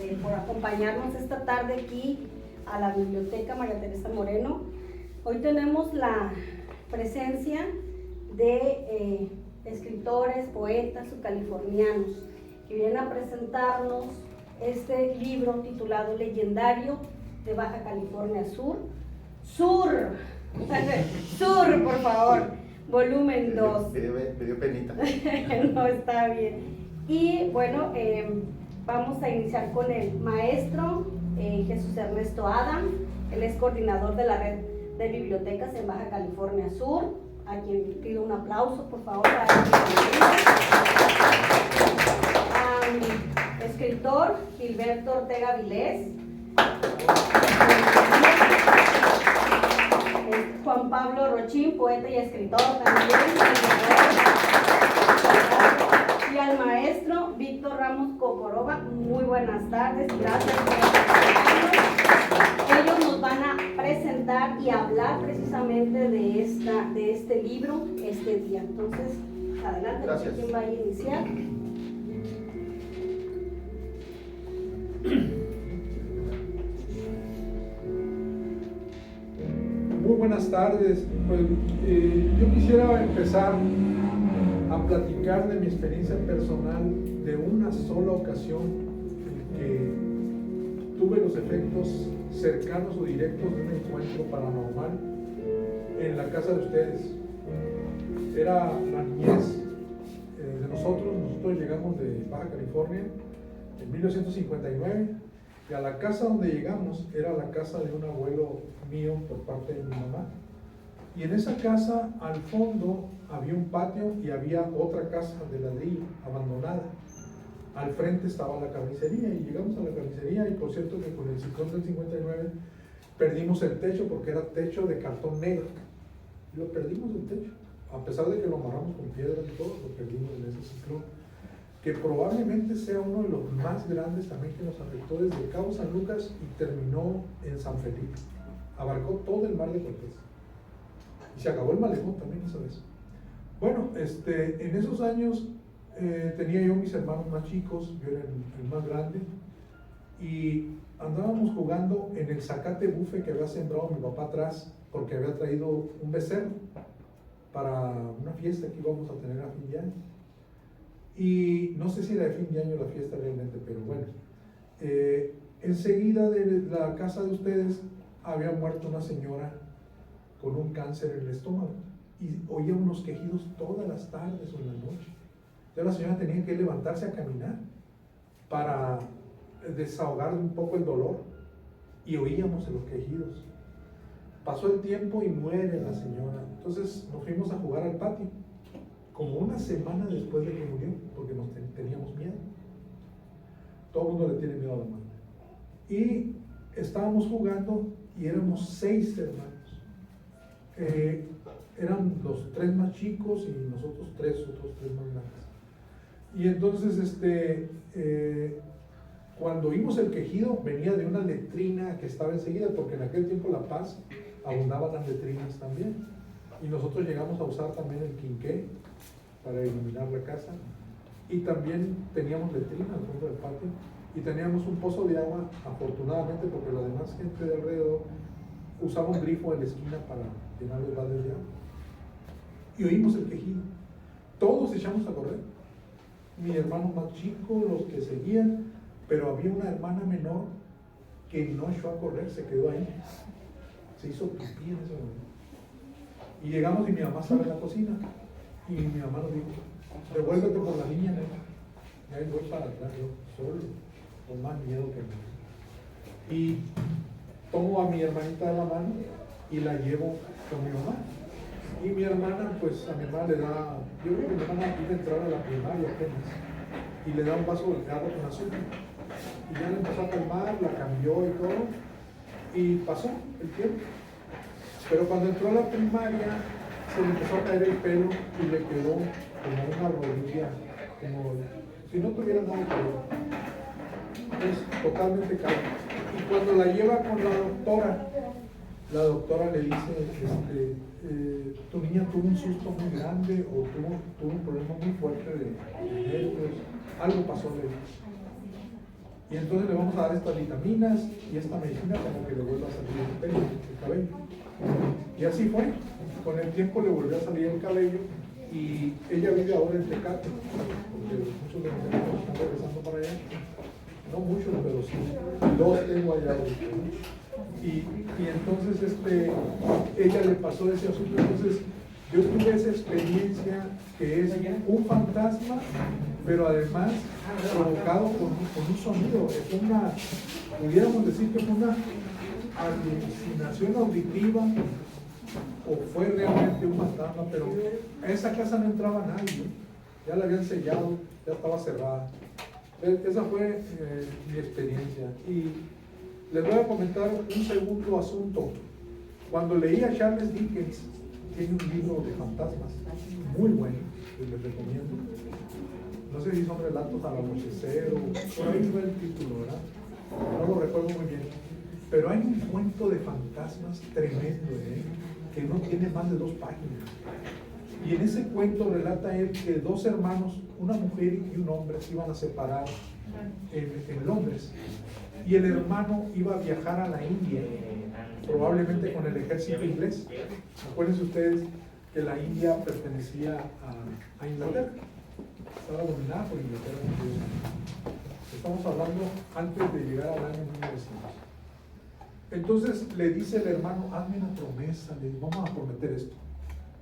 por acompañarnos esta tarde aquí a la Biblioteca María Teresa Moreno. Hoy tenemos la presencia de escritores, poetas californianos que vienen a presentarnos este libro titulado Legendario de Baja California Sur. Sur, por favor, volumen 2. Me dio penita. No, está bien. Y bueno, vamos a iniciar con el maestro Jesús Ernesto Adam. Él es coordinador de la red de bibliotecas en Baja California Sur, a quien pido un aplauso, por favor, para escritor Gilberto Ortega Vilés, Juan Pablo Rochín, poeta y escritor también, y al maestro Víctor Ramos Cocoroba. Muy buenas tardes, gracias por acompañarnos. Ellos nos van a presentar y hablar precisamente de este libro este día. Entonces, adelante, no sé quién va a iniciar. Muy buenas tardes. Pues, yo quisiera empezar a platicar de mi experiencia personal de una sola ocasión en que tuve los efectos cercanos o directos de un encuentro paranormal en la casa de ustedes. Era la niñez de nosotros llegamos de Baja California en 1959 y a la casa donde llegamos era la casa de un abuelo mío por parte de mi mamá. Y en esa casa al fondo había un patio y había otra casa de ladrillo abandonada. Al frente estaba la carnicería y llegamos a la carnicería y por cierto que con el ciclón del 59 perdimos el techo porque era techo de cartón negro. Y lo perdimos el techo, a pesar de que lo amarramos con piedras y todo, lo perdimos en ese ciclón, que probablemente sea uno de los más grandes también que nos afectó desde Cabo San Lucas y terminó en San Felipe. Abarcó todo el mar de Cortés. Y se acabó el malecón también esa vez. Bueno, en esos años tenía yo mis hermanos más chicos, yo era el más grande, y andábamos jugando en el zacate bufe que había sembrado mi papá atrás, porque había traído un becerro para una fiesta que íbamos a tener a fin de año. Y no sé si era de fin de año la fiesta realmente, pero bueno. Enseguida de la casa de ustedes había muerto una señora con un cáncer en el estómago y oía unos quejidos todas las tardes o en la noche. Entonces la señora tenía que levantarse a caminar para desahogar un poco el dolor y oíamos los quejidos. Pasó el tiempo y muere la señora. Entonces nos fuimos a jugar al patio, como una semana después de que murió, porque teníamos miedo. Todo el mundo le tiene miedo a la muerte. Y estábamos jugando y éramos 6 hermanos. Eran los 3 más chicos y nosotros otros 3 más grandes. Y entonces cuando oímos el quejido venía de una letrina que estaba enseguida, porque en aquel tiempo La Paz abundaban las letrinas también. Y nosotros llegamos a usar también el quinqué para iluminar la casa. Y también teníamos letrina al fondo del patio. Y teníamos un pozo de agua, afortunadamente, porque la demás gente de alrededor usaba un grifo en la esquina para llenar los baldes de agua. Y oímos el quejido. Todos echamos a correr. Mi hermano más chico, los que seguían, pero había una hermana menor que no echó a correr, se quedó ahí. Se hizo pipí en ese momento. Y llegamos y mi mamá estaba en la cocina. Y mi mamá nos dijo, devuélvete por la niña, nena. Y ahí voy para atrás, yo solo, con más miedo que nada. Y tomo a mi hermanita de la mano y la llevo con mi mamá. Y mi hermana, pues a mi hermana le da, yo creo que mi hermana iba a entrar a la primaria apenas, y le da un vaso de agua con azúcar. Y ya le empezó a calmar, la cambió y todo, y pasó el tiempo. Pero cuando entró a la primaria, se le empezó a caer el pelo y le quedó como una rodilla, como si no tuviera nada que ver. Es totalmente calvo. Y cuando la lleva con la doctora le dice, tu niña tuvo un susto muy grande o tuvo un problema muy fuerte de nervios, algo pasó de ella. Y entonces le vamos a dar estas vitaminas y esta medicina para que le vuelva a salir el pelo, el cabello. Y así fue. Con el tiempo le volvió a salir el cabello y ella vive ahora en Tecate, porque muchos de mis amigos están regresando para allá. No muchos, pero sí. 2 tengo allá ahorita. Y entonces ella le pasó ese asunto. Entonces yo tuve esa experiencia que es un fantasma, pero además provocado con un sonido. Es una, pudiéramos decir que fue una alucinación auditiva o fue realmente un fantasma, pero a esa casa no entraba nadie, ya la habían sellado, ya estaba cerrada. Esa fue mi experiencia. Y les voy a comentar un segundo asunto. Cuando leí a Charles Dickens, tiene un libro de fantasmas muy bueno, que les recomiendo. No sé si son relatos al anochecer o por ahí va el título, ¿verdad? No lo recuerdo muy bien. Pero hay un cuento de fantasmas tremendo, que no tiene más de 2 páginas. Y en ese cuento relata él que 2 hermanos, una mujer y un hombre, se iban a separar en Londres. Y el hermano iba a viajar a la India, probablemente con el ejército inglés. Acuérdense ustedes que la India pertenecía a Inglaterra, estaba dominada por Inglaterra. Estamos hablando antes de llegar al año 1900. Entonces le dice el hermano: hazme una promesa, le dice, vamos a prometer esto.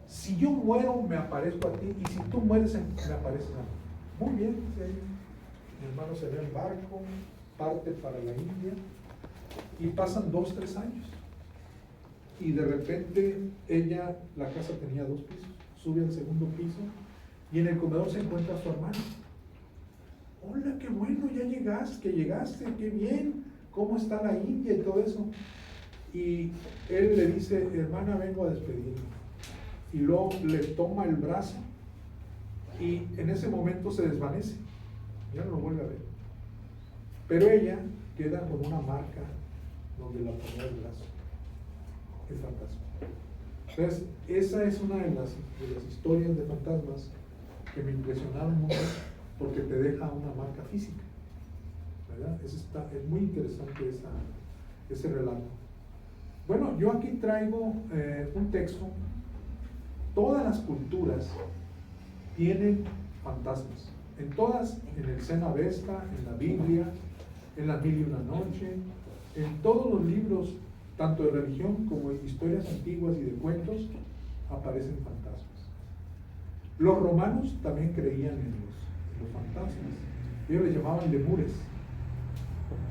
Si yo muero, me aparezco a ti, y si tú mueres, me apareces a mí. Muy bien, dice ella. Mi hermano se ve en barco, parte para la India, y pasan 2, 3 años. Y de repente la casa tenía 2 pisos, sube al segundo piso, y en el comedor se encuentra a su hermano. Hola, qué bueno, ya llegaste, qué bien, ¿cómo está la India y todo eso? Y él le dice: hermana, vengo a despedirme. Y luego le toma el brazo y en ese momento se desvanece, ya no lo vuelve a ver. Pero ella queda con una marca donde la tomó el brazo. Es fantasma. Entonces, esa es una de las historias de fantasmas que me impresionaron mucho, porque te deja una marca física, ¿verdad? Es muy interesante ese relato. Bueno, yo aquí traigo un texto. Todas las culturas tienen fantasmas. En todas, en el Sena Vesta, en la Biblia, en las 1001 Noche, en todos los libros, tanto de religión como de historias antiguas y de cuentos, aparecen fantasmas. Los romanos también creían en los fantasmas. Ellos les llamaban lemures.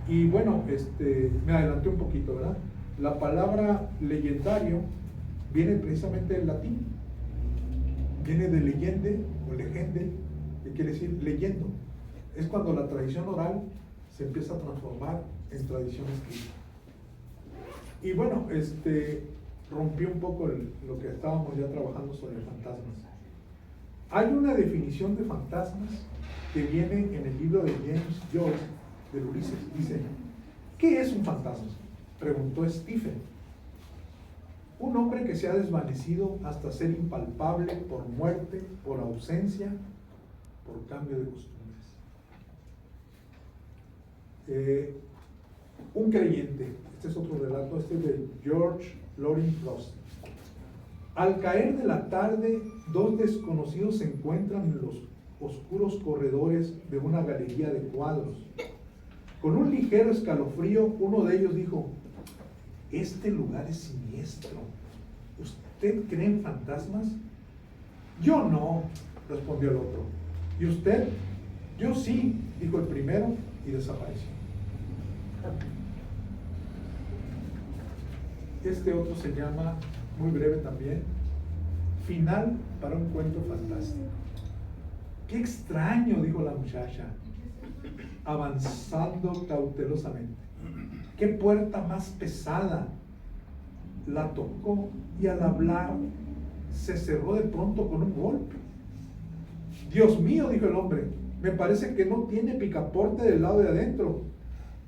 Y bueno, me adelanté un poquito, ¿verdad? La palabra legendario viene precisamente del latín. Viene de leyende o legende, que quiere decir leyendo. Es cuando la tradición oral se empieza a transformar en tradición escrita. Y bueno, rompió un poco lo que estábamos ya trabajando sobre fantasmas. Hay una definición de fantasmas que viene en el libro de James Joyce, de Ulises. Dice: ¿qué es un fantasma?, preguntó Stephen. Un hombre que se ha desvanecido hasta ser impalpable por muerte, por ausencia, por cambio de costumbres. Un creyente, este es otro relato, este es de George Loring Frost. Al caer de la tarde, 2 desconocidos se encuentran en los oscuros corredores de una galería de cuadros. Con un ligero escalofrío, uno de ellos dijo: este lugar es siniestro. ¿Usted cree en fantasmas? Yo no, respondió el otro. ¿Y usted? Yo sí, dijo el primero, y desapareció. Este otro se llama, muy breve también, Final para un cuento fantástico. ¡Qué extraño!, dijo la muchacha, avanzando cautelosamente. ¡Qué puerta más pesada! La tocó y al hablar se cerró de pronto con un golpe. Dios mío, dijo el hombre, me parece que no tiene picaporte del lado de adentro.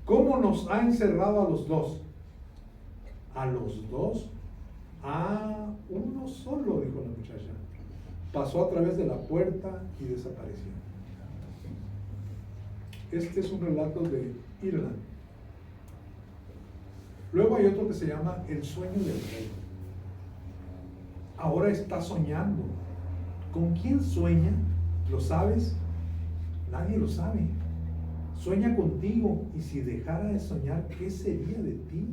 ¿Cómo nos ha encerrado a los 2? ¿A los 2? Ah, uno solo, dijo la muchacha. Pasó a través de la puerta y desapareció. Este es un relato de Irland. Luego hay otro que se llama El sueño del rey. Ahora está soñando. ¿Con quién sueña? ¿Lo sabes? Nadie lo sabe. Sueña contigo, y si dejara de soñar, ¿qué sería de ti?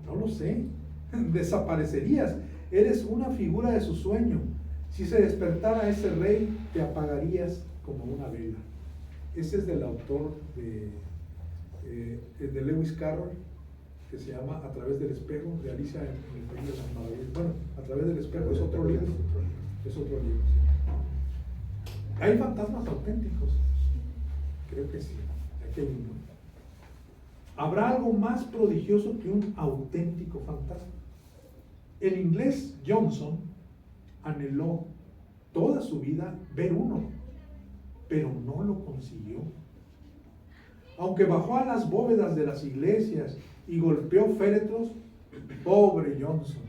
No lo sé. Desaparecerías. Eres una figura de su sueño. Si se despertara ese rey, te apagarías como una vela. Ese es del autor de Lewis Carroll, que se llama A través del espejo, de Alicia en el País de las Maravillas. Bueno, A través del espejo es otro libro. Es otro libro, sí. ¿Hay fantasmas auténticos? Creo que sí. Aquí hay uno. ¿Habrá algo más prodigioso que un auténtico fantasma? El inglés Johnson anheló toda su vida ver uno, pero no lo consiguió. Aunque bajó a las bóvedas de las iglesias y golpeó féretros, pobre Johnson,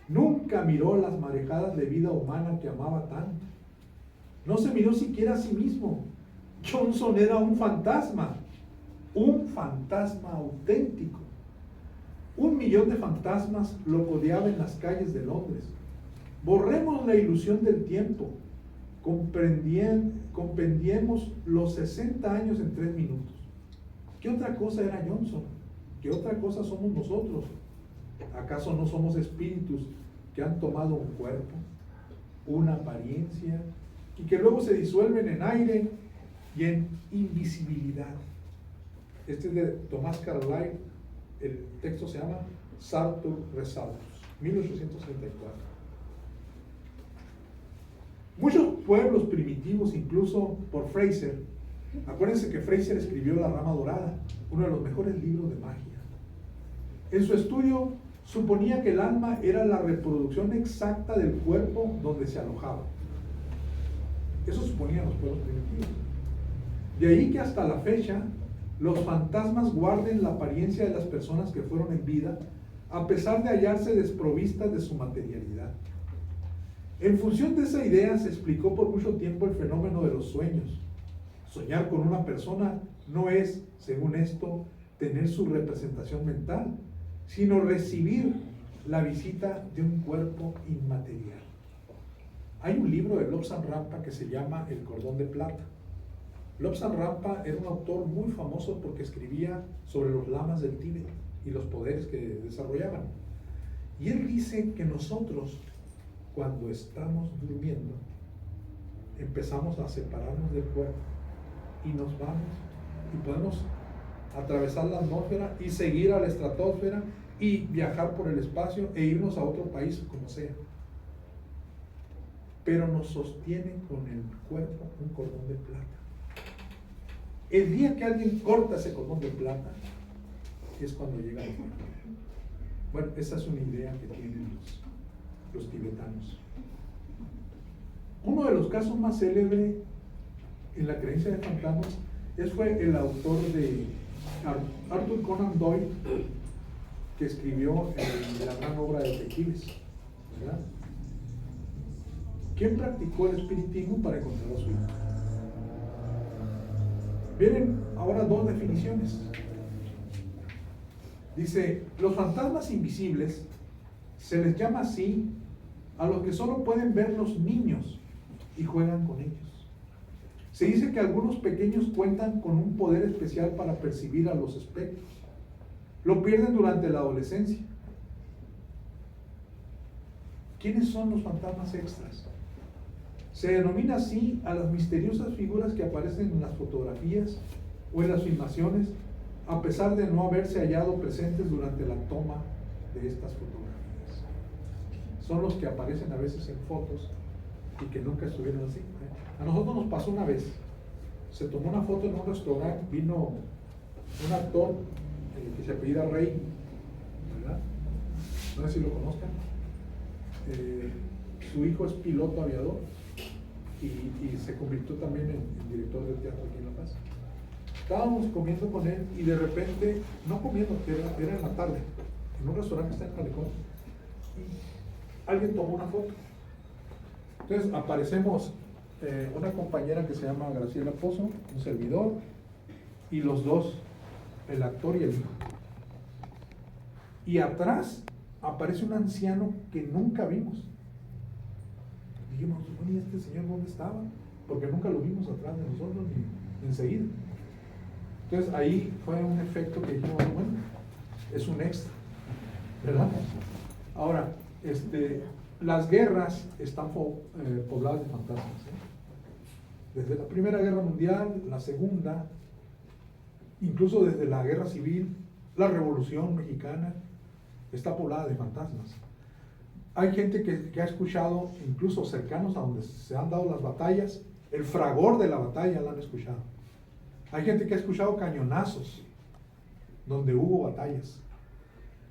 nunca miró las marejadas de vida humana que amaba tanto. No se miró siquiera a sí mismo. Johnson era un fantasma auténtico. 1 millón de fantasmas lo codeaba en las calles de Londres. Borremos la ilusión del tiempo. Compendiemos los 60 años en 3 minutos. ¿Qué otra cosa era Johnson? ¿Qué otra cosa somos nosotros? ¿Acaso no somos espíritus que han tomado un cuerpo, una apariencia, y que luego se disuelven en aire y en invisibilidad? Este es de Tomás Carlyle. El texto se llama Sartor Resartus, 1834. Muchos pueblos primitivos, incluso por Fraser, acuérdense que Fraser escribió La Rama Dorada, uno de los mejores libros de magia. En su estudio suponía que el alma era la reproducción exacta del cuerpo donde se alojaba. Eso suponían los pueblos primitivos. De ahí que hasta la fecha los fantasmas guarden la apariencia de las personas que fueron en vida, a pesar de hallarse desprovistas de su materialidad. En función de esa idea se explicó por mucho tiempo el fenómeno de los sueños. Soñar con una persona no es, según esto, tener su representación mental, sino recibir la visita de un cuerpo inmaterial. Hay un libro de Lobsang Rampa que se llama El cordón de plata. Lobsang Rampa era un autor muy famoso porque escribía sobre los lamas del Tíbet y los poderes que desarrollaban. Y él dice que nosotros, cuando estamos durmiendo, empezamos a separarnos del cuerpo y nos vamos y podemos atravesar la atmósfera y seguir a la estratosfera y viajar por el espacio e irnos a otro país, como sea. Pero nos sostiene con el cuerpo un cordón de plata. El día que alguien corta ese cordón de plata es cuando llega el muerte. Bueno, esa es una idea que tienen los tibetanos. Uno de los casos más célebres en la creencia de fantasmas fue el autor de Arthur Conan Doyle, que escribió la gran obra de detectives, ¿verdad? ¿Quién practicó el espiritismo para encontrar a su hijo? Vienen ahora 2 definiciones. Dice, los fantasmas invisibles se les llama así a los que solo pueden ver los niños y juegan con ellos. Se dice que algunos pequeños cuentan con un poder especial para percibir a los espectros. Lo pierden durante la adolescencia. ¿Quiénes son los fantasmas extras? Se denomina así a las misteriosas figuras que aparecen en las fotografías o en las filmaciones, a pesar de no haberse hallado presentes durante la toma de estas fotografías. Son los que aparecen a veces en fotos y que nunca estuvieron así. A nosotros nos pasó una vez. Se tomó una foto en un restaurante, vino un actor que se apellida Rey, ¿verdad? No sé si lo conozcan. Su hijo es piloto aviador y se convirtió también en director de teatro aquí en La Paz. Estábamos comiendo con él y de repente, no comiendo, era en la tarde, en un restaurante que está en Malecón, y alguien tomó una foto. Entonces aparecemos una compañera que se llama Graciela Pozo, un servidor, y los dos, el actor y el hijo. Y atrás aparece un anciano que nunca vimos. Dijimos, bueno, ¿y este señor dónde estaba? Porque nunca lo vimos atrás de nosotros ni enseguida. Entonces ahí fue un efecto que dijimos, bueno, es un extra, ¿verdad? Ahora, las guerras están pobladas de fantasmas, ¿eh? Desde la Primera Guerra Mundial, la Segunda, incluso desde la Guerra Civil, la Revolución Mexicana, está poblada de fantasmas. Hay gente que ha escuchado, incluso cercanos a donde se han dado las batallas, el fragor de la batalla la han escuchado. Hay gente que ha escuchado cañonazos donde hubo batallas.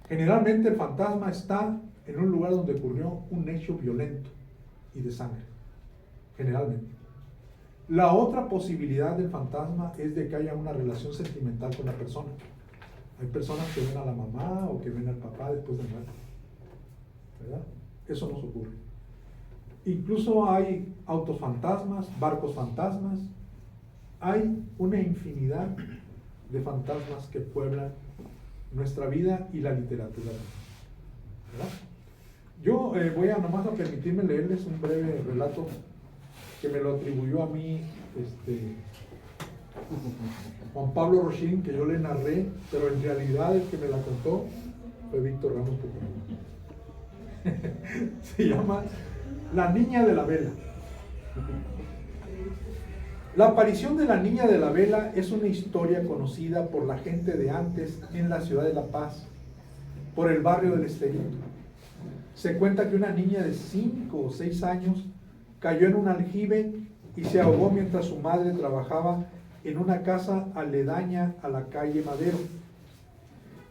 Generalmente el fantasma está en un lugar donde ocurrió un hecho violento y de sangre. Generalmente. La otra posibilidad del fantasma es de que haya una relación sentimental con la persona. Hay personas que ven a la mamá o que ven al papá después de muerto, ¿verdad? Eso nos ocurre. Incluso hay autos fantasmas, barcos fantasmas. Hay una infinidad de fantasmas que pueblan nuestra vida y la literatura, ¿verdad? Yo voy a nomás a permitirme leerles un breve relato que me lo atribuyó a mí Juan Pablo Rochín, que yo le narré, pero en realidad el que me la contó fue Víctor Ramos Pucón. Se llama La Niña de la Vela. La aparición de la Niña de la Vela es una historia conocida por la gente de antes en la ciudad de La Paz, por el barrio del Esterito. Se cuenta que una niña de 5 o 6 años cayó en un aljibe y se ahogó mientras su madre trabajaba en una casa aledaña a la calle Madero,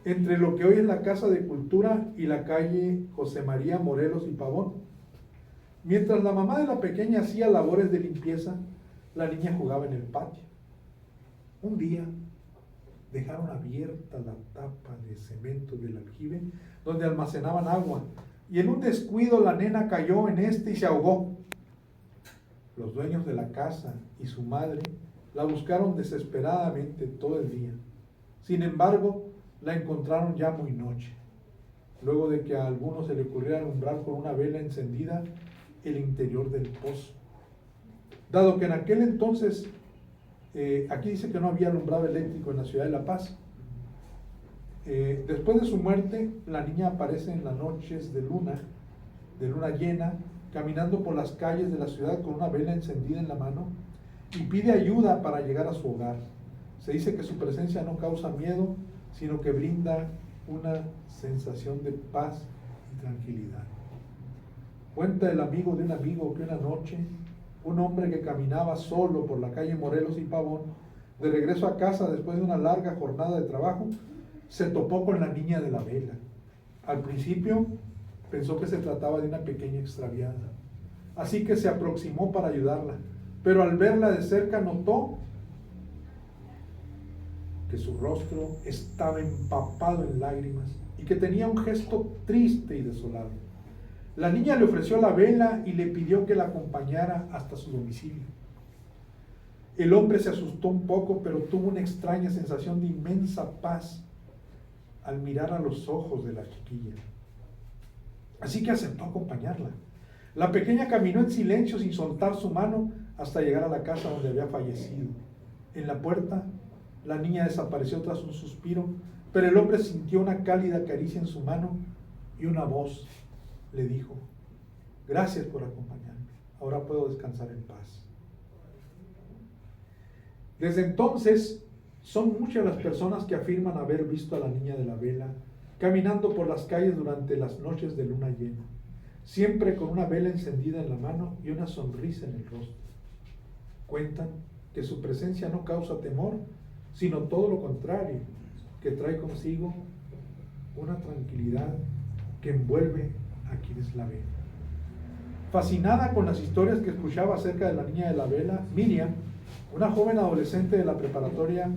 entre lo que hoy es la Casa de Cultura y la calle José María Morelos y Pavón. Mientras la mamá de la pequeña hacía labores de limpieza, la niña jugaba en el patio. Un día dejaron abierta la tapa de cemento del aljibe donde almacenaban agua, y en un descuido la nena cayó en y se ahogó. Los dueños de la casa y su madre la buscaron desesperadamente todo el día. Sin embargo, la encontraron ya muy noche, luego de que a algunos se le ocurriera alumbrar con una vela encendida el interior del pozo. Dado que en aquel entonces, aquí dice que no había alumbrado eléctrico en la ciudad de La Paz. Después de su muerte, la niña aparece en las noches de luna llena, caminando por las calles de la ciudad con una vela encendida en la mano, y pide ayuda para llegar a su hogar. Se dice que su presencia no causa miedo, sino que brinda una sensación de paz y tranquilidad. Cuenta el amigo de un amigo que una noche, un hombre que caminaba solo por la calle Morelos y Pavón, de regreso a casa después de una larga jornada de trabajo, se topó con la niña de la vela. Al principio pensó que se trataba de una pequeña extraviada, así que se aproximó para ayudarla, pero al verla de cerca notó que su rostro estaba empapado en lágrimas y que tenía un gesto triste y desolado. La niña le ofreció la vela y le pidió que la acompañara hasta su domicilio. El hombre se asustó un poco, pero tuvo una extraña sensación de inmensa paz al mirar a los ojos de la chiquilla. Así que aceptó acompañarla. La pequeña caminó en silencio sin soltar su mano hasta llegar a la casa donde había fallecido. En la puerta, la niña desapareció tras un suspiro, pero el hombre sintió una cálida caricia en su mano y una voz le dijo: gracias por acompañarme, ahora puedo descansar en paz. Desde entonces, son muchas las personas que afirman haber visto a la niña de la vela caminando por las calles durante las noches de luna llena, siempre con una vela encendida en la mano y una sonrisa en el rostro. Cuentan que su presencia no causa temor, sino todo lo contrario, que trae consigo una tranquilidad que envuelve a quienes la ven. Fascinada con las historias que escuchaba acerca de la niña de la vela, Miriam, una joven adolescente de la preparatoria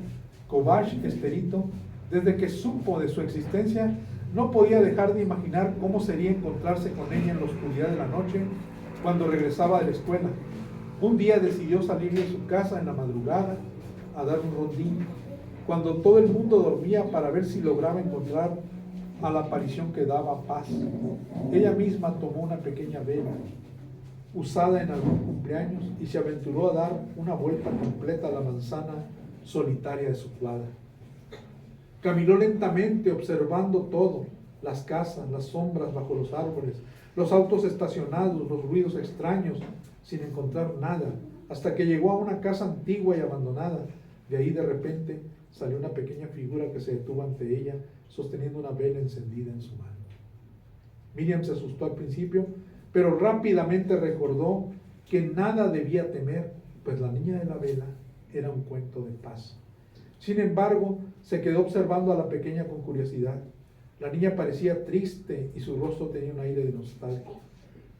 Cobach Esterito, desde que supo de su existencia, no podía dejar de imaginar cómo sería encontrarse con ella en la oscuridad de la noche cuando regresaba de la escuela. Un día decidió salir de su casa en la madrugada a dar un rondín cuando todo el mundo dormía para ver si lograba encontrar a la aparición que daba paz. Ella misma tomó una pequeña vela usada en algún cumpleaños y se aventuró a dar una vuelta completa a la manzana solitaria de su cuadra. Caminó lentamente observando todo, las casas, las sombras bajo los árboles, los autos estacionados, los ruidos extraños, sin encontrar nada, hasta que llegó a una casa antigua y abandonada. De ahí de repente salió una pequeña figura que se detuvo ante ella, sosteniendo una vela encendida en su mano. Miriam se asustó al principio, pero rápidamente recordó que nada debía temer, pues la niña de la vela era un cuento de paz. Sin embargo, se quedó observando a la pequeña con curiosidad. La niña parecía triste y su rostro tenía un aire de nostalgia.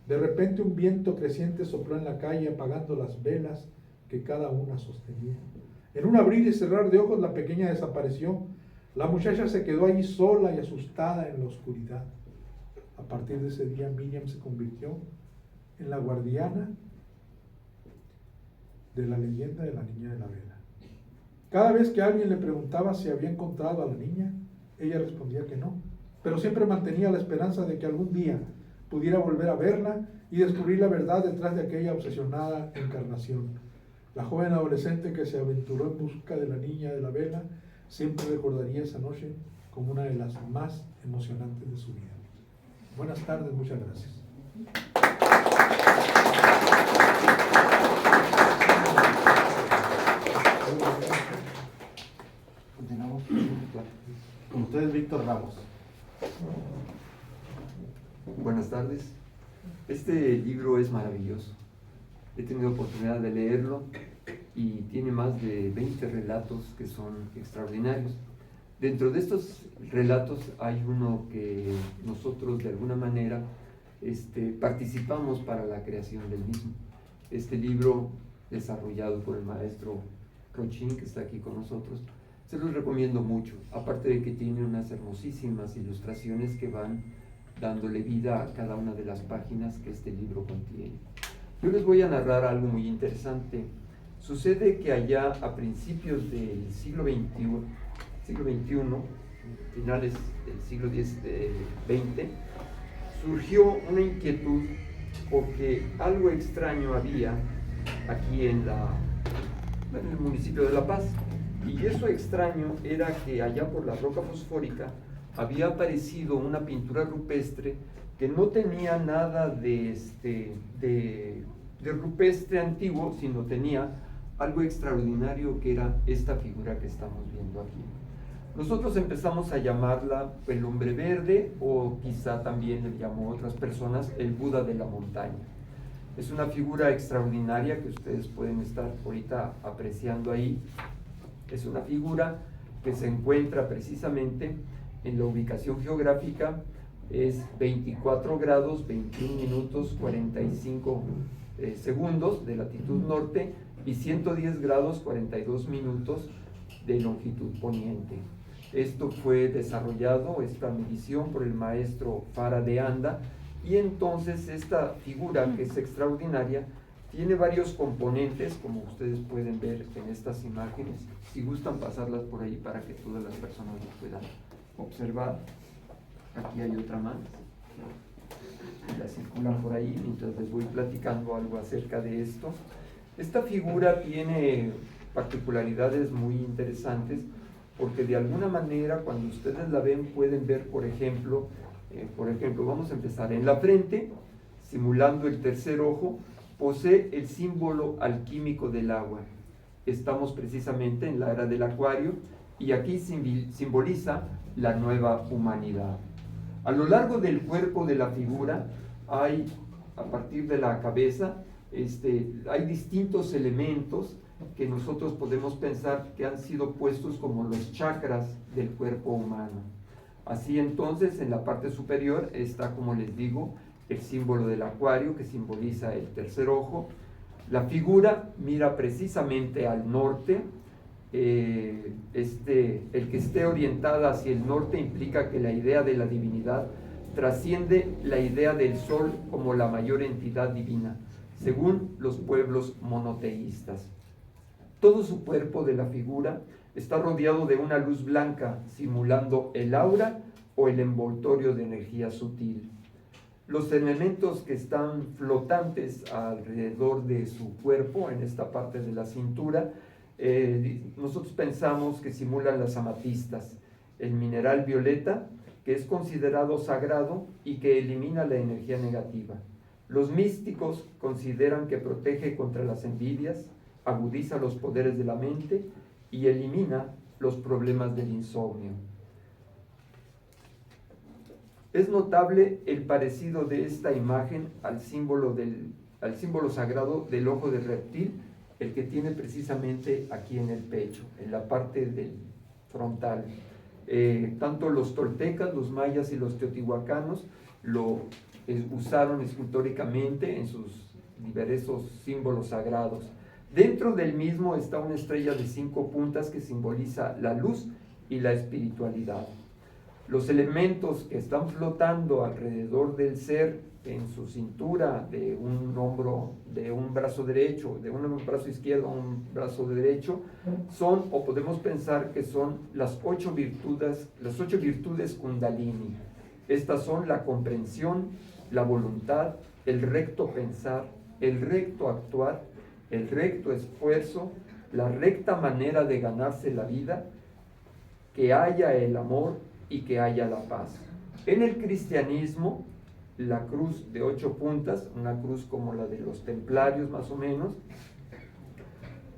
De repente un viento creciente sopló en la calle, apagando las velas que cada una sostenía. En un abrir y cerrar de ojos, la pequeña desapareció. La muchacha se quedó allí sola y asustada en la oscuridad. A partir de ese día, Miriam se convirtió en la guardiana de la leyenda de la niña de la vela. Cada vez que alguien le preguntaba si había encontrado a la niña, ella respondía que no, pero siempre mantenía la esperanza de que algún día pudiera volver a verla y descubrir la verdad detrás de aquella obsesionada encarnación. La joven adolescente que se aventuró en busca de la niña de la vela siempre recordaría esa noche como una de las más emocionantes de su vida. Buenas tardes, muchas gracias. Continuamos con ustedes, Víctor Ramos. Buenas tardes. Este libro es maravilloso. He tenido oportunidad de leerlo y tiene más de 20 relatos que son extraordinarios. Dentro de estos relatos hay uno que nosotros de alguna manera participamos para la creación del mismo. Este libro, desarrollado por el maestro Rochín, que está aquí con nosotros, se los recomiendo mucho, aparte de que tiene unas hermosísimas ilustraciones que van dándole vida a cada una de las páginas que este libro contiene. Yo les voy a narrar algo muy interesante. Sucede que allá a principios del siglo XXI, finales del siglo XX, surgió una inquietud porque algo extraño había aquí en el municipio de La Paz. Y eso extraño era que allá por la roca fosfórica había aparecido una pintura rupestre que no tenía nada de rupestre antiguo, sino tenía algo extraordinario, que era esta figura que estamos viendo aquí. Nosotros empezamos a llamarla el hombre verde, o quizá también le llamó otras personas el Buda de la montaña. Es una figura extraordinaria que ustedes pueden estar ahorita apreciando ahí. Es una figura que se encuentra precisamente en la ubicación geográfica, es 24 grados, 21 minutos, 45 segundos de latitud norte y 110 grados, 42 minutos de longitud poniente. Esto fue desarrollado, esta medición, por el maestro Fara de Anda, y entonces esta figura, que es extraordinaria, tiene varios componentes, como ustedes pueden ver en estas imágenes. Si gustan pasarlas por ahí para que todas las personas lo puedan observar. Aquí hay otra más. La circulan por ahí mientras les voy platicando algo acerca de esto. Esta figura tiene particularidades muy interesantes porque de alguna manera cuando ustedes la ven pueden ver, por ejemplo, vamos a empezar en la frente, simulando el tercer ojo, posee el símbolo alquímico del agua. Estamos precisamente en la era del Acuario y aquí simboliza la nueva humanidad. A lo largo del cuerpo de la figura hay, a partir de la cabeza, hay distintos elementos que nosotros podemos pensar que han sido puestos como los chakras del cuerpo humano. Así entonces, en la parte superior está, como les digo, el símbolo del acuario, que simboliza el tercer ojo. La figura mira precisamente al norte. El que esté orientada hacia el norte implica que la idea de la divinidad trasciende la idea del sol como la mayor entidad divina, según los pueblos monoteístas. Todo su cuerpo de la figura Está rodeado de una luz blanca, simulando el aura o el envoltorio de energía sutil. Los elementos que están flotantes alrededor de su cuerpo, en esta parte de la cintura, nosotros pensamos que simulan las amatistas, el mineral violeta, que es considerado sagrado y que elimina la energía negativa. Los místicos consideran que protege contra las envidias, agudiza los poderes de la mente y elimina los problemas del insomnio. Es notable el parecido de esta imagen al símbolo sagrado del ojo de reptil, el que tiene precisamente aquí en el pecho, en la parte del frontal. Tanto los toltecas, los mayas y los teotihuacanos lo usaron escultóricamente en sus diversos símbolos sagrados. Dentro del mismo está una estrella de 5 puntas que simboliza la luz y la espiritualidad. Los elementos que están flotando alrededor del ser en su cintura, de un hombro, de un brazo derecho, de un brazo izquierdo a un brazo derecho, son, o podemos pensar que son las 8 virtudes Kundalini. Estas son la comprensión, la voluntad, el recto pensar, el recto actuar, el recto esfuerzo, la recta manera de ganarse la vida, que haya el amor y que haya la paz. En el cristianismo, la cruz de 8 puntas, una cruz como la de los templarios más o menos,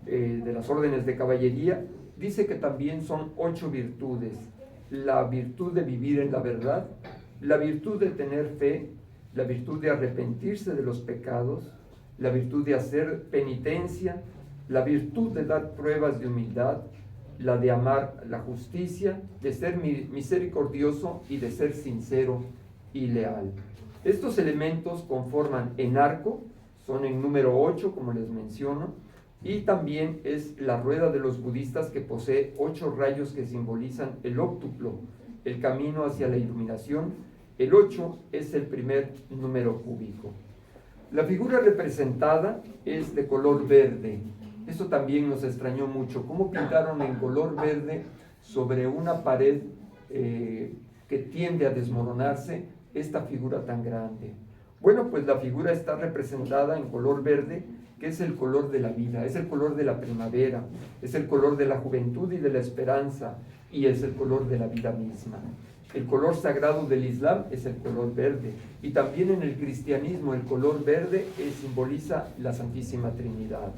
de las órdenes de caballería, dice que también son 8 virtudes: la virtud de vivir en la verdad, la virtud de tener fe, la virtud de arrepentirse de los pecados, la virtud de hacer penitencia, la virtud de dar pruebas de humildad, la de amar la justicia, de ser misericordioso y de ser sincero y leal. Estos elementos conforman en arco, son en número 8, como les menciono, y también es la rueda de los budistas, que posee 8 rayos que simbolizan el óctuplo, el camino hacia la iluminación. El 8 es el primer número cúbico. La figura representada es de color verde. Eso también nos extrañó mucho. ¿Cómo pintaron en color verde sobre una pared que tiende a desmoronarse esta figura tan grande? Bueno, pues la figura está representada en color verde, que es el color de la vida, es el color de la primavera, es el color de la juventud y de la esperanza, y es el color de la vida misma. El color sagrado del Islam es el color verde, y también en el cristianismo el color verde simboliza la Santísima Trinidad.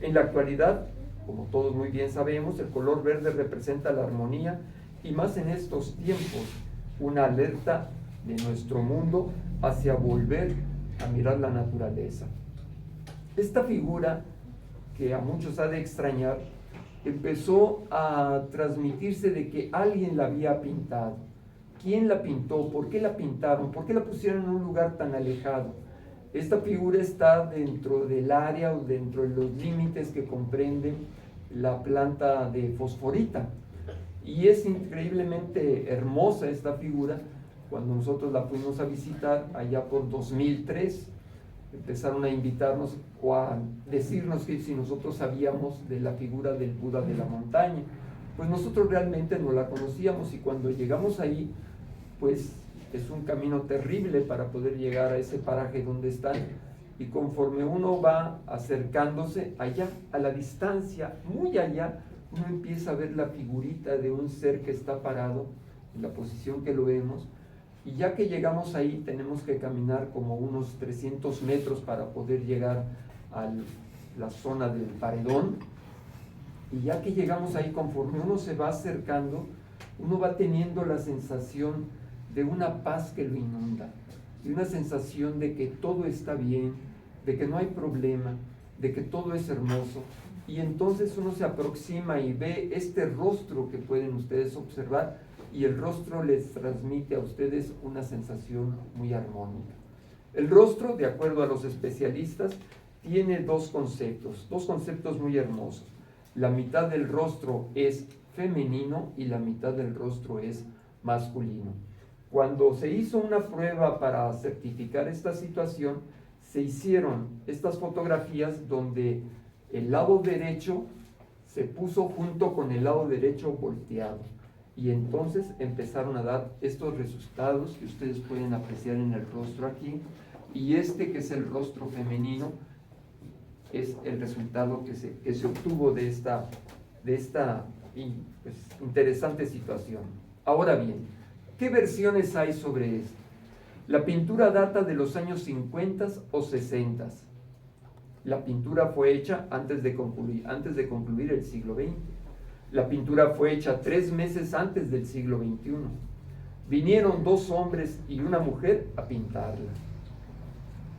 En la actualidad, como todos muy bien sabemos, el color verde representa la armonía, y más en estos tiempos, una alerta de nuestro mundo hacia volver a mirar la naturaleza. Esta figura, que a muchos ha de extrañar, empezó a transmitirse de que alguien la había pintado. ¿Quién la pintó? ¿Por qué la pintaron? ¿Por qué la pusieron en un lugar tan alejado? Esta figura está dentro del área o dentro de los límites que comprende la planta de fosforita. Y es increíblemente hermosa esta figura. Cuando nosotros la fuimos a visitar allá por 2003, empezaron a invitarnos o a decirnos que si nosotros sabíamos de la figura del Buda de la montaña. Pues nosotros realmente no la conocíamos, y cuando llegamos ahí, pues es un camino terrible para poder llegar a ese paraje donde están, y conforme uno va acercándose allá, a la distancia, muy allá, uno empieza a ver la figurita de un ser que está parado en la posición que lo vemos. Y ya que llegamos ahí, tenemos que caminar como unos 300 metros para poder llegar a la zona del paredón. Y ya que llegamos ahí, conforme uno se va acercando, uno va teniendo la sensación de una paz que lo inunda, de una sensación de que todo está bien, de que no hay problema, de que todo es hermoso. Y entonces uno se aproxima y ve este rostro que pueden ustedes observar, y el rostro les transmite a ustedes una sensación muy armónica. El rostro, de acuerdo a los especialistas, tiene dos conceptos muy hermosos. La mitad del rostro es femenino y la mitad del rostro es masculino. Cuando se hizo una prueba para certificar esta situación, se hicieron estas fotografías donde el lado derecho se puso junto con el lado derecho volteado. Y entonces empezaron a dar estos resultados que ustedes pueden apreciar en el rostro aquí. Y este, que es el rostro femenino, es el resultado que se obtuvo de esta pues, interesante situación. Ahora bien, ¿qué versiones hay sobre esto? La pintura data de los años 50 o 60. La pintura fue hecha antes de concluir el siglo XX. La pintura fue hecha 3 meses antes del siglo XXI. Vinieron 2 hombres y una mujer a pintarla.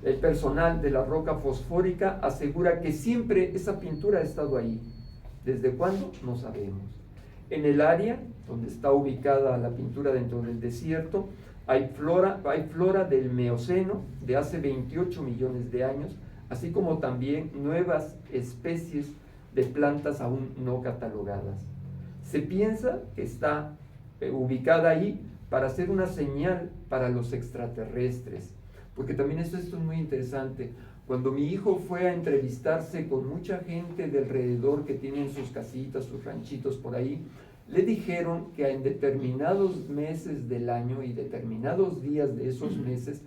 El personal de la roca fosfórica asegura que siempre esa pintura ha estado ahí. ¿Desde cuándo? No sabemos. En el área donde está ubicada la pintura dentro del desierto, hay flora del Mioceno de hace 28 millones de años, así como también nuevas especies de plantas aún no catalogadas. Se piensa que está ubicada ahí para hacer una señal para los extraterrestres, porque también esto es muy interesante. Cuando mi hijo fue a entrevistarse con mucha gente de alrededor que tienen sus casitas, sus ranchitos por ahí, le dijeron que en determinados meses del año y determinados días de esos meses,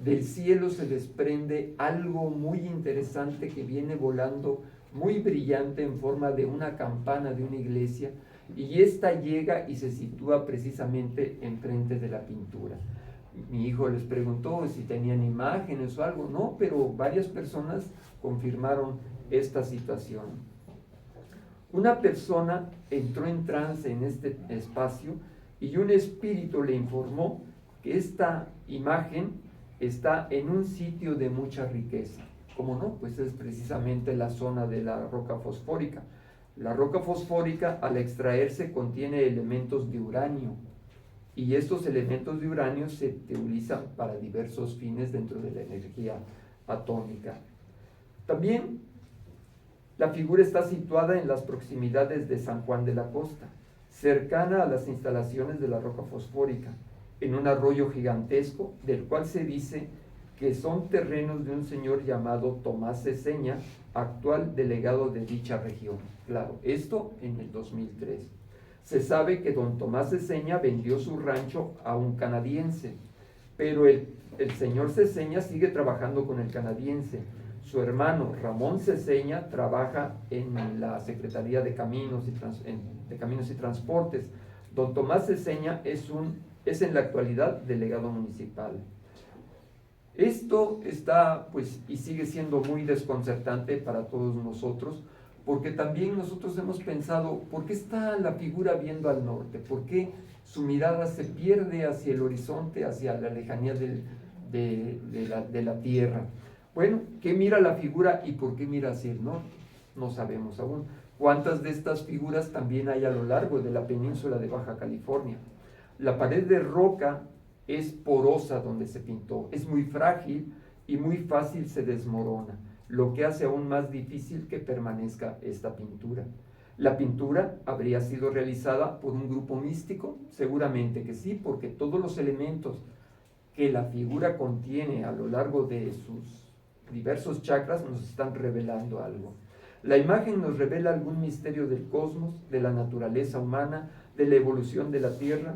del cielo se desprende algo muy interesante que viene volando muy brillante en forma de una campana de una iglesia, y esta llega y se sitúa precisamente enfrente de la pintura. Mi hijo les preguntó si tenían imágenes o algo. No, pero varias personas confirmaron esta situación. Una persona entró en trance en este espacio y un espíritu le informó que esta imagen está en un sitio de mucha riqueza. ¿Cómo no? Pues es precisamente la zona de la roca fosfórica. La roca fosfórica, al extraerse, contiene elementos de uranio, y estos elementos de uranio se utilizan para diversos fines dentro de la energía atómica. También la figura está situada en las proximidades de San Juan de la Costa, cercana a las instalaciones de la roca fosfórica, en un arroyo gigantesco, del cual se dice que son terrenos de un señor llamado Tomás Ceseña, actual delegado de dicha región. Claro, esto en el 2003. Se sabe que don Tomás Ceseña vendió su rancho a un canadiense, pero el señor Ceseña sigue trabajando con el canadiense. Su hermano Ramón Ceseña trabaja en la Secretaría de Caminos y Transportes. Don Tomás Ceseña es en la actualidad delegado municipal. Esto está, pues, y sigue siendo muy desconcertante para todos nosotros, porque también nosotros hemos pensado, ¿por qué está la figura viendo al norte? ¿Por qué su mirada se pierde hacia el horizonte, hacia la lejanía de la tierra? Bueno, ¿qué mira la figura y por qué mira hacia el norte? No sabemos aún. ¿Cuántas de estas figuras también hay a lo largo de la península de Baja California? La pared de roca es porosa donde se pintó, es muy frágil y muy fácil se desmorona, lo que hace aún más difícil que permanezca esta pintura. ¿La pintura habría sido realizada por un grupo místico? Seguramente que sí, porque todos los elementos que la figura contiene a lo largo de sus diversos chakras nos están revelando algo. La imagen nos revela algún misterio del cosmos, de la naturaleza humana, de la evolución de la Tierra.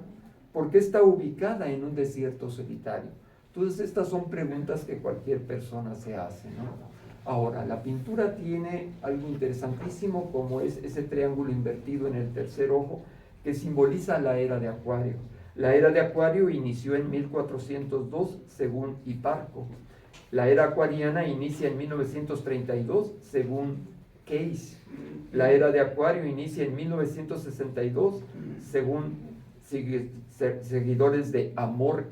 ¿Por qué está ubicada en un desierto solitario? Todas estas son preguntas que cualquier persona se hace, ¿no? Ahora, la pintura tiene algo interesantísimo, como es ese triángulo invertido en el tercer ojo, que simboliza la era de Acuario. La era de Acuario inició en 1402, según Hiparco. La era acuariana inicia en 1932, según Case. La era de Acuario inicia en 1962, según seguidores de Amor.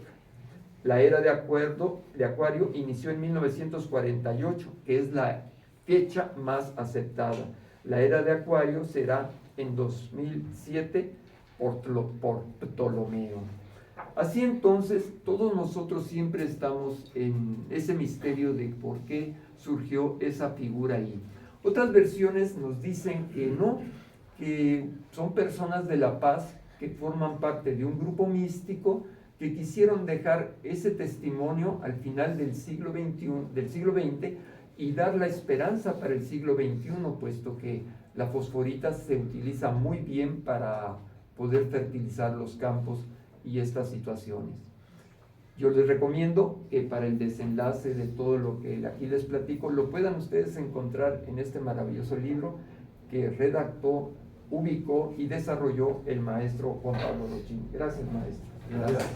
La era de Acuario inició en 1948, que es la fecha más aceptada. La era de Acuario será en 2007 por Ptolomeo. Así entonces, todos nosotros siempre estamos en ese misterio de por qué surgió esa figura ahí. Otras versiones nos dicen que no, que son personas de La Paz que forman parte de un grupo místico que quisieron dejar ese testimonio al final del siglo XX y dar la esperanza para el siglo XXI, puesto que La fosforita se utiliza muy bien para poder fertilizar los campos y estas situaciones. Yo les recomiendo que para el desenlace de todo lo que aquí les platico, lo puedan ustedes encontrar en este maravilloso libro que redactó, ubicó y desarrolló el maestro Juan Pablo Rochín. Gracias, maestro. Gracias.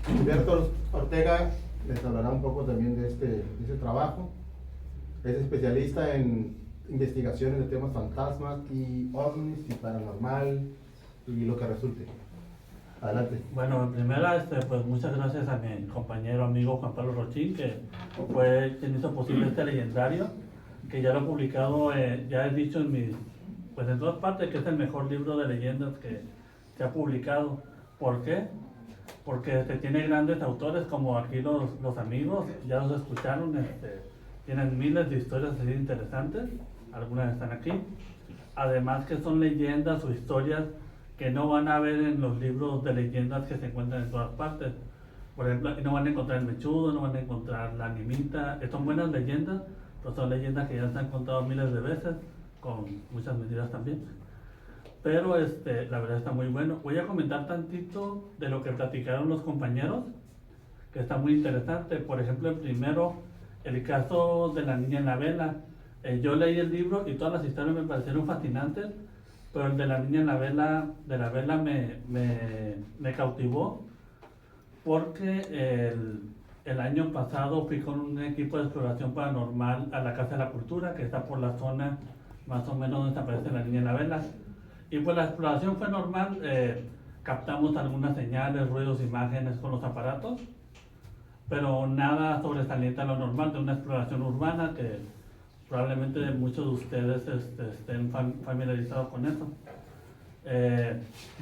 Humberto Ortega les hablará un poco también de ese trabajo. Es especialista en investigaciones de temas fantasmas y ovnis y paranormal y lo que resulte. Adelante. Bueno, en primera, pues muchas gracias a mi compañero amigo Juan Pablo Rochín, que fue quien hizo posible este legendario, que ya lo he publicado, ya he dicho pues en todas partes que es el mejor libro de leyendas que se ha publicado. ¿Por qué? Porque tiene grandes autores como aquí los amigos, ya los escucharon, tienen miles de historias así interesantes, algunas están aquí. Además que son leyendas o historias que no van a ver en los libros de leyendas que se encuentran en todas partes. Por ejemplo, no van a encontrar el mechudo, no van a encontrar la animita. Son buenas leyendas, pero son leyendas que ya se han contado miles de veces, con muchas mentiras también. Pero la verdad está muy bueno. Voy a comentar tantito de lo que platicaron los compañeros, que está muy interesante. Por ejemplo, el primero, el caso de la niña en la vela. Yo leí el libro y todas las historias me parecieron fascinantes, pero el de la niña en la vela, me cautivó, porque el año pasado fui con un equipo de exploración paranormal a la Casa de la Cultura, que está por la zona más o menos donde aparece la niña en la vela. Y pues la exploración fue normal, captamos algunas señales, ruidos, imágenes con los aparatos, pero nada sobresaliente a lo normal de una exploración urbana, que probablemente muchos de ustedes estén familiarizados con eso.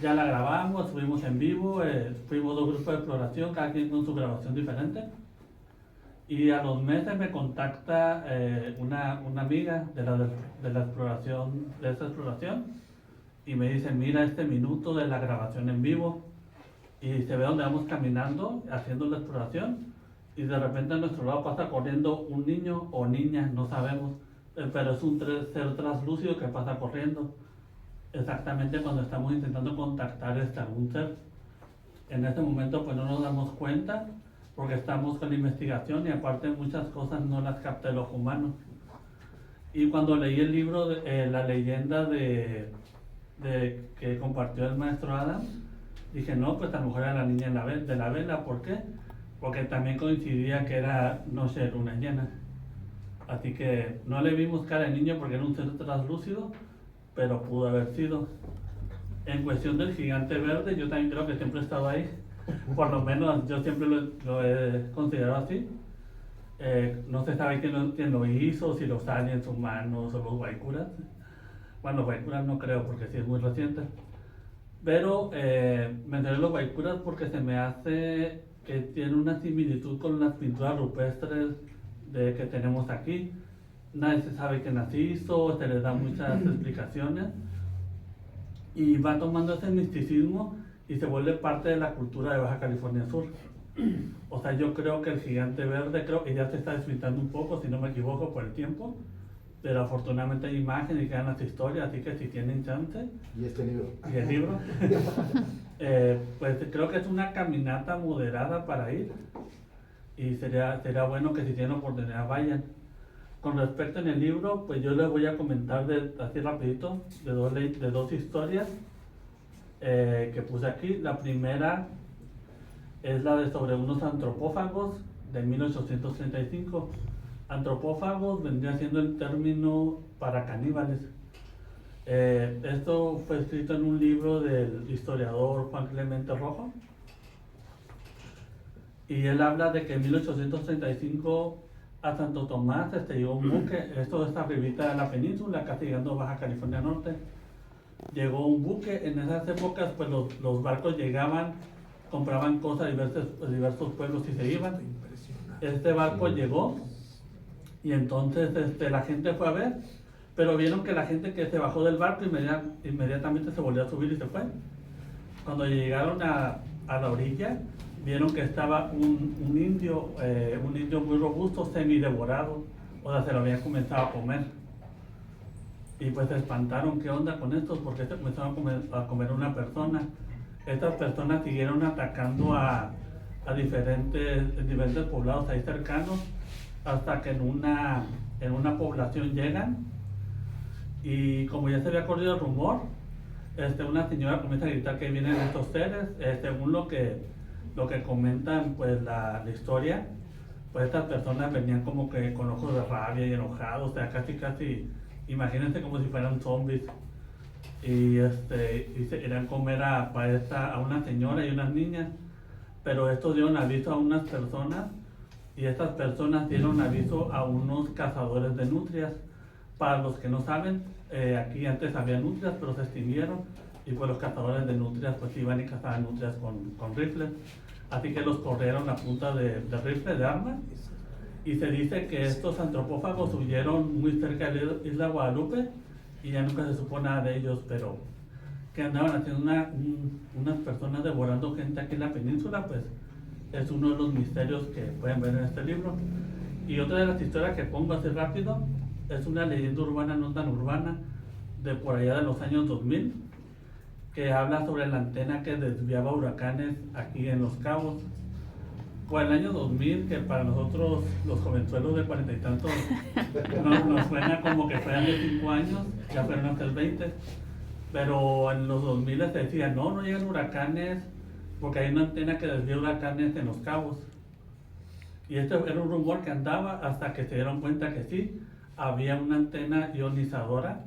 Ya la grabamos, fuimos en vivo, fuimos dos grupos de exploración, cada quien con su grabación diferente. Y a los meses me contacta una amiga de esa exploración, y me dice: mira este minuto de la grabación en vivo, y se ve donde vamos caminando haciendo la exploración, y de repente a nuestro lado pasa corriendo un niño o niña, no sabemos, pero es un ser translúcido que pasa corriendo exactamente cuando estamos intentando contactar algún ser. En ese momento pues no nos damos cuenta, porque estamos con la investigación y aparte muchas cosas no las capta el ojo humano. Y cuando leí el libro, la leyenda que compartió el maestro Adam, dije: no, pues a lo mejor era la niña de la vela. ¿Por qué? Porque también coincidía que era noche de luna llena. Así que no le vimos cara al niño porque era un ser translúcido, pero pudo haber sido. En cuestión del gigante verde, yo también creo que siempre he estado ahí. Por lo menos yo siempre lo he considerado así. No se sabe quién lo hizo, si los aliens humanos o los guaycuras. Bueno, los guaycuras no creo, porque sí es muy reciente. Pero mencioné los guaycuras porque se me hace que tiene una similitud con las pinturas rupestres que tenemos aquí. Nadie se sabe quién las hizo, se les da muchas explicaciones, y va tomando ese misticismo y se vuelve parte de la cultura de Baja California Sur. O sea, yo creo que el gigante verde, y ya se está desfilando un poco, si no me equivoco, por el tiempo, pero afortunadamente hay imágenes y quedan las historias, así que si tienen chance. Y este libro. Y el libro. Pues creo que es una caminata moderada para ir, y sería bueno que si tienen oportunidad vayan. Con respecto en el libro, pues yo les voy a comentar así rapidito de dos historias que puse aquí. La primera es la de sobre unos antropófagos de 1835. Antropófagos vendría siendo el término para caníbales. Esto fue escrito en un libro del historiador Juan Clemente Rojo, y él habla de que en 1835 a Santo Tomás llegó un buque. Esto está arribita de la península, casi llegando a Baja California Norte. Llegó un buque. En esas épocas pues los barcos llegaban, compraban cosas a diversos pueblos y se iban. Este barco llegó, y entonces la gente fue a ver, pero vieron que la gente que se bajó del barco inmediatamente se volvió a subir y se fue. Cuando llegaron a la orilla, vieron que estaba un indio muy robusto, semidevorado, o sea, se lo habían comenzado a comer. Y pues se espantaron, ¿qué onda con estos? Porque se comenzaron a comer una persona. Estas personas siguieron atacando a diferentes poblados ahí cercanos, hasta que en una población llegan, y como ya se había corrido el rumor, una señora comienza a gritar que vienen estos seres. Según lo que comentan, pues la historia, pues estas personas venían como que con ojos de rabia y enojados, o sea, casi, imagínense como si fueran zombies, y se querían comer a una señora y unas niñas, pero estos dieron aviso a unas personas, y estas personas dieron aviso a unos cazadores de nutrias. Para los que no saben, aquí antes había nutrias, pero se extinguieron, y pues los cazadores de nutrias pues iban y cazaban nutrias con rifles, así que los corrieron a punta de rifle, de arma, y se dice que estos antropófagos huyeron muy cerca de la isla Guadalupe, y ya nunca se supo nada de ellos, pero que andaban haciendo unas personas devorando gente aquí en la península, pues es uno de los misterios que pueden ver en este libro. Y otra de las historias que pongo así rápido, es una leyenda urbana, no tan urbana, de por allá de los años 2000, que habla sobre la antena que desviaba huracanes aquí en Los Cabos. Pues el año 2000, que para nosotros los jovenzuelos de 40 y tantos nos suena como que fueran de 5 años, ya fueron hasta el 20, pero en los 2000 se decía, no llegan huracanes porque hay una antena que desvía huracanes en Los Cabos. Y esto era un rumor que andaba hasta que se dieron cuenta que sí, había una antena ionizadora,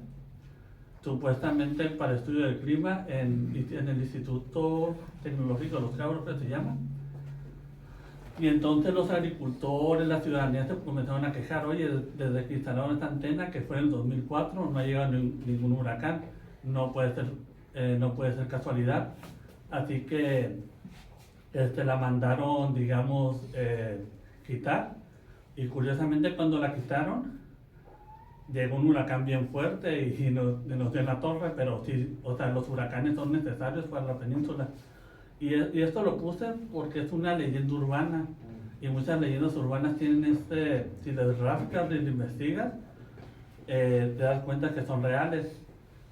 supuestamente para estudio del clima, en el Instituto Tecnológico de Los Cabos, que se llama. Y entonces los agricultores, la ciudadanía se comenzaron a quejar, oye, desde que instalaron esta antena, que fue en el 2004, no ha llegado ningún huracán, no puede ser casualidad. Así que la mandaron, digamos, quitar, y curiosamente cuando la quitaron, llegó un huracán bien fuerte y nos dio en la torre, pero sí, o sea, los huracanes son necesarios para la península. Y esto lo puse porque es una leyenda urbana, y muchas leyendas urbanas tienen si les rascas, les investigas, te das cuenta que son reales.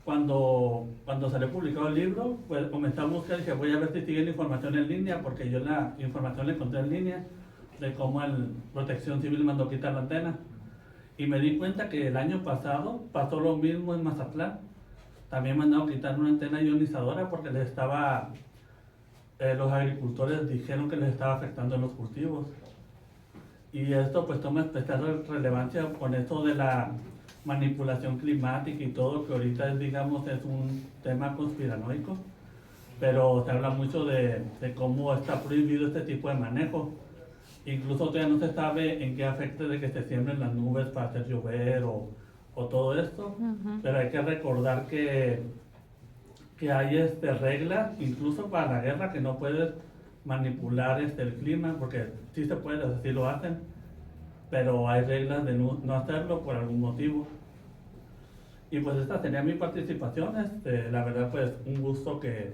Cuando salió publicado el libro, pues comencé a buscar y dije, voy a ver si sigue la información en línea, porque yo la información la encontré en línea de cómo Protección Civil mandó quitar la antena. Y me di cuenta que el año pasado pasó lo mismo en Mazatlán. También mandaron quitar una antena ionizadora porque los agricultores dijeron que les estaba afectando en los cultivos. Y esto pues toma especial relevancia con esto de la manipulación climática y todo, que ahorita es un tema conspiranoico, pero se habla mucho de cómo está prohibido este tipo de manejo. Incluso todavía no se sabe en qué afecta de que se siembren las nubes para hacer llover o todo esto, pero hay que recordar que hay reglas, incluso para la guerra, que no puedes manipular el clima, porque sí se puede, así lo hacen, pero hay reglas de no hacerlo por algún motivo. Y pues esta sería mi participación. La verdad, pues un gusto que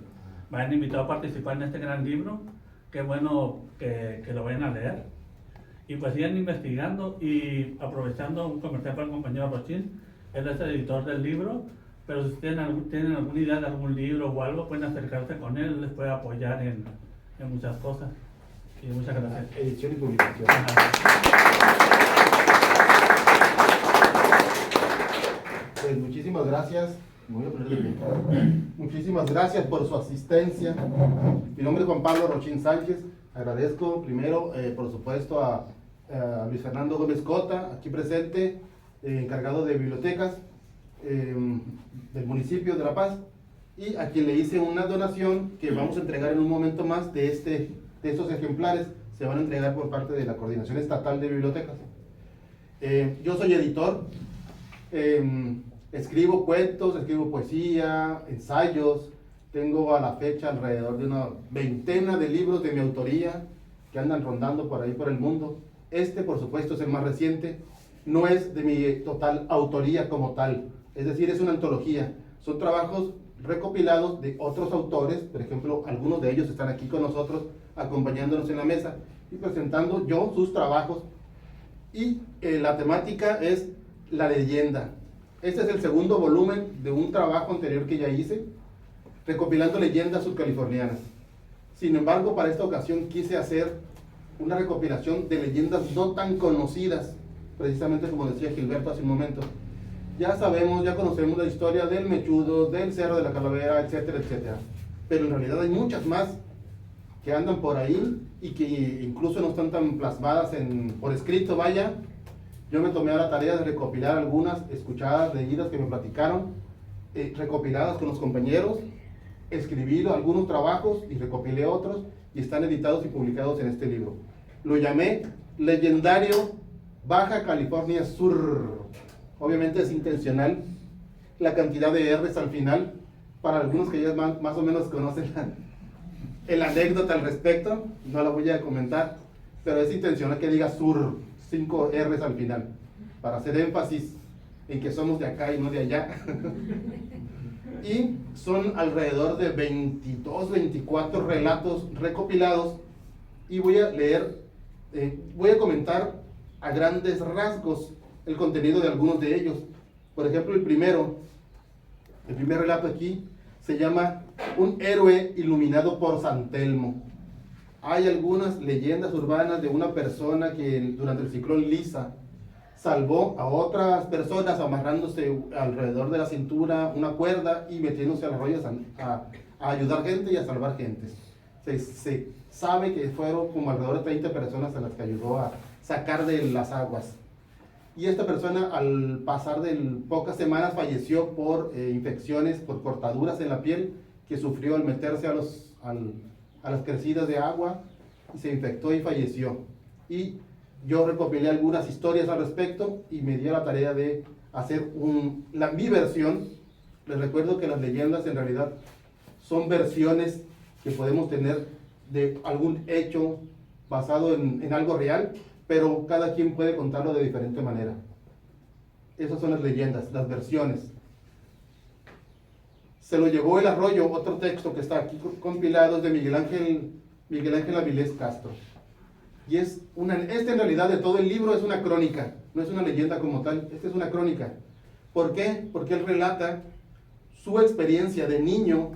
me hayan invitado a participar en este gran libro. Qué bueno que lo vayan a leer. Y pues sigan investigando, y aprovechando un comercial para el compañero Rochín. Él es el editor del libro, pero si tienen alguna idea de algún libro o algo, pueden acercarse con él, les puede apoyar en muchas cosas. Y muchas gracias. Edición y publicación. Pues muchísimas gracias. Me voy a poner de pie. Muchísimas gracias por su asistencia. Mi nombre es Juan Pablo Rochín Sánchez. Agradezco primero, por supuesto, a Luis Fernando Gómez Cota, aquí presente, encargado de bibliotecas del municipio de La Paz, y a quien le hice una donación que vamos a entregar en un momento más de estos ejemplares. Se van a entregar por parte de la Coordinación Estatal de Bibliotecas. Yo soy editor, escribo cuentos, escribo poesía, ensayos. Tengo a la fecha alrededor de una veintena de libros de mi autoría que andan rondando por ahí por el mundo. Por supuesto, es el más reciente. No es de mi total autoría como tal, es decir, es una antología. Son trabajos recopilados de otros autores, por ejemplo, algunos de ellos están aquí con nosotros, acompañándonos en la mesa y presentando yo sus trabajos. Y la temática es la leyenda. Este es el segundo volumen de un trabajo anterior que ya hice, recopilando leyendas subcalifornianas. Sin embargo, para esta ocasión quise hacer una recopilación de leyendas no tan conocidas, precisamente como decía Gilberto hace un momento. Ya sabemos, ya conocemos la historia del Mechudo, del Cerro de la Calavera, etcétera, etcétera. Pero en realidad hay muchas más que andan por ahí y que incluso no están tan plasmadas por escrito, vaya. Yo me tomé a la tarea de recopilar algunas escuchadas, leídas que me platicaron, recopiladas con los compañeros, escribí algunos trabajos y recopilé otros y están editados y publicados en este libro. Lo llamé Legendario Baja California Sur. Obviamente es intencional la cantidad de R's al final, para algunos que ya más o menos conocen la anécdota al respecto, no la voy a comentar, pero es intencional que diga sur, 5 R's al final, para hacer énfasis en que somos de acá y no de allá. Y son alrededor de 22, 24 relatos recopilados y voy a leer, voy a comentar a grandes rasgos el contenido de algunos de ellos. Por ejemplo, el primer relato aquí se llama Un héroe iluminado por San Telmo. Hay algunas leyendas urbanas de una persona que durante el ciclón Lisa salvó a otras personas amarrándose alrededor de la cintura una cuerda y metiéndose al arroyo a ayudar gente y a salvar gente. Se sabe que fueron como alrededor de 30 personas a las que ayudó a sacar de las aguas. Y esta persona, al pasar de pocas semanas, falleció por infecciones, por cortaduras en la piel que sufrió al meterse a las crecidas de agua, y se infectó y falleció. Y yo recopilé algunas historias al respecto y me di a la tarea de hacer mi versión. Les recuerdo que las leyendas en realidad son versiones que podemos tener de algún hecho basado en algo real, pero cada quien puede contarlo de diferente manera. Esas son las leyendas, las versiones. Se lo llevó el arroyo, otro texto que está aquí compilado, es de Miguel Ángel Avilés Castro. Y este en realidad de todo el libro es una crónica, no es una leyenda como tal, esta es una crónica. ¿Por qué? Porque él relata su experiencia de niño,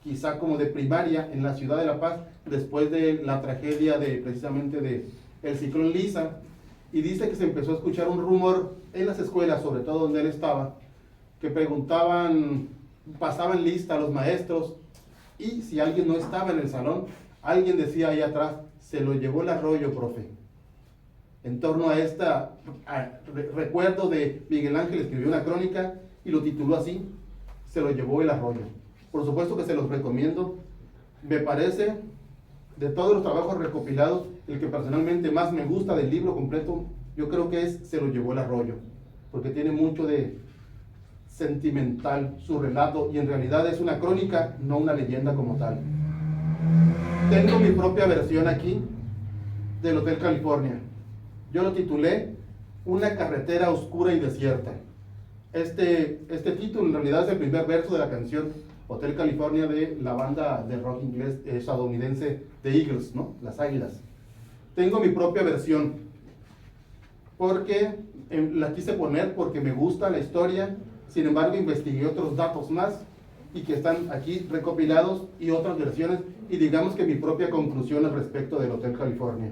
quizá como de primaria, en la ciudad de La Paz, después de la tragedia precisamente del ciclón Lisa, y dice que se empezó a escuchar un rumor en las escuelas, sobre todo donde él estaba, que pasaban lista a los maestros, y si alguien no estaba en el salón, alguien decía ahí atrás, se lo llevó el arroyo, profe. En torno a recuerdo de Miguel Ángel, escribió una crónica y lo tituló así, se lo llevó el arroyo. Por supuesto que se los recomiendo. Me parece, de todos los trabajos recopilados, el que personalmente más me gusta del libro completo, yo creo que es Se lo llevó el arroyo, porque tiene mucho de sentimental su relato y en realidad es una crónica, no una leyenda como tal. Tengo mi propia versión aquí del Hotel California. Yo lo titulé Una carretera oscura y desierta. Este título en realidad es el primer verso de la canción Hotel California de la banda de rock inglés estadounidense The Eagles, ¿no? Las Águilas. Tengo mi propia versión porque la quise poner porque me gusta la historia. Sin embargo, investigué otros datos más y que están aquí recopilados y otras versiones y digamos que mi propia conclusión al respecto del Hotel California.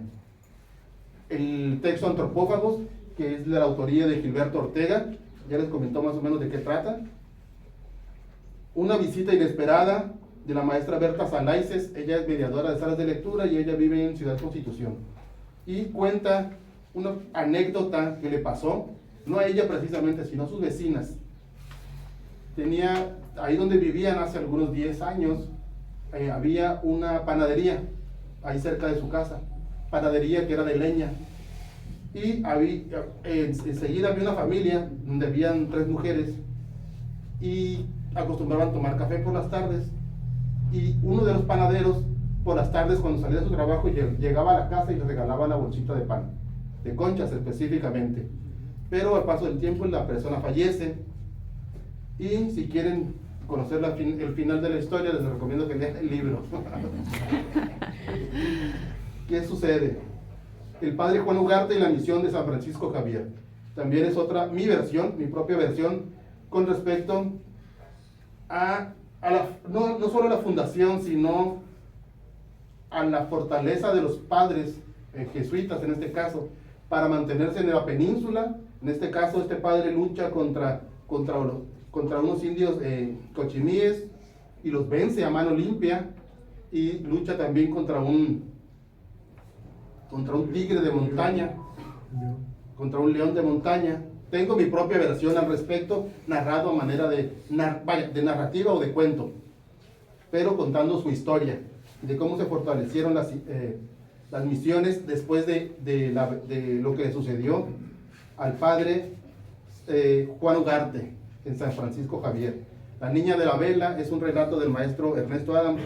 El texto Antropófagos, que es de la autoría de Gilberto Ortega, ya les comentó más o menos de qué trata. Una visita inesperada de la maestra Berta Salaices, ella es mediadora de salas de lectura y ella vive en Ciudad Constitución. Y cuenta una anécdota que le pasó, no a ella precisamente, sino a sus vecinas. Ahí donde vivían hace algunos 10 años, había una panadería, ahí cerca de su casa, panadería que era de leña. Y enseguida había una familia donde habían 3 mujeres y acostumbraban tomar café por las tardes. Y uno de los panaderos, por las tardes cuando salía de su trabajo, llegaba a la casa y les regalaba una bolsita de pan, de conchas específicamente. Pero al paso del tiempo la persona fallece y si quieren conocer el final de la historia, les recomiendo que lean el libro. ¿Qué sucede? El padre Juan Ugarte y la misión de San Francisco Javier. También es mi versión, mi propia versión, con respecto no solo a la fundación, sino a la fortaleza de los padres jesuitas, en este caso, para mantenerse en la península. En este caso, este padre lucha contra unos indios cochimíes y los vence a mano limpia, y lucha también contra un tigre de montaña, contra un león de montaña. Tengo mi propia versión al respecto, narrado a manera de narrativa o de cuento, pero contando su historia, de cómo se fortalecieron las misiones después de lo que sucedió al padre Juan Ugarte en San Francisco Javier. La niña de la vela es un relato del maestro Ernesto Adams,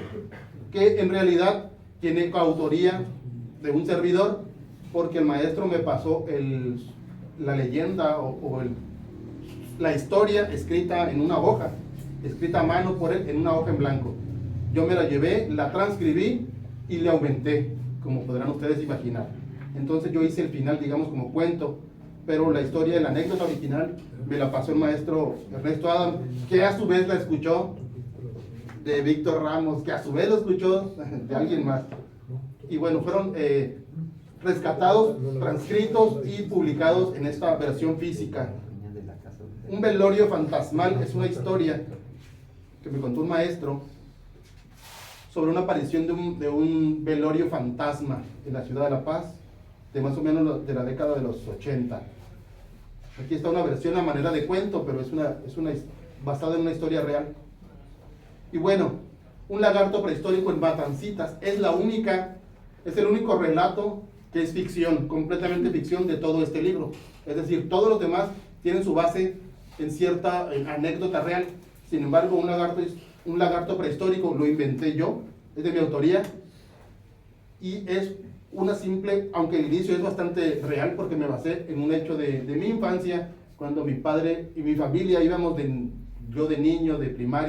que en realidad tiene coautoría de un servidor, porque el maestro me pasó la leyenda la historia escrita en una hoja, escrita a mano por él en una hoja en blanco. Yo me la llevé, la transcribí y le aumenté, como podrán ustedes imaginar. Entonces yo hice el final, digamos, como cuento, pero la historia, la anécdota original, me la pasó el maestro Ernesto Adams, que a su vez la escuchó de Víctor Ramos, que a su vez lo escuchó de alguien más. Y bueno, fueron rescatados, transcritos y publicados en esta versión física. Un velorio fantasmal es una historia que me contó un maestro sobre una aparición de un velorio fantasma en la ciudad de La Paz, de más o menos de la década de los 80. Aquí está una versión a manera de cuento, pero es basada en una historia real. Y bueno, un lagarto prehistórico en Matancitas es el único relato que es ficción, completamente ficción de todo este libro. Es decir, todos los demás tienen su base en cierta anécdota real. Sin embargo, un lagarto prehistórico lo inventé yo, es de mi autoría, y es una simple, aunque el inicio es bastante real, porque me basé en un hecho de mi infancia, cuando mi padre y mi familia íbamos yo de niño, de primaria,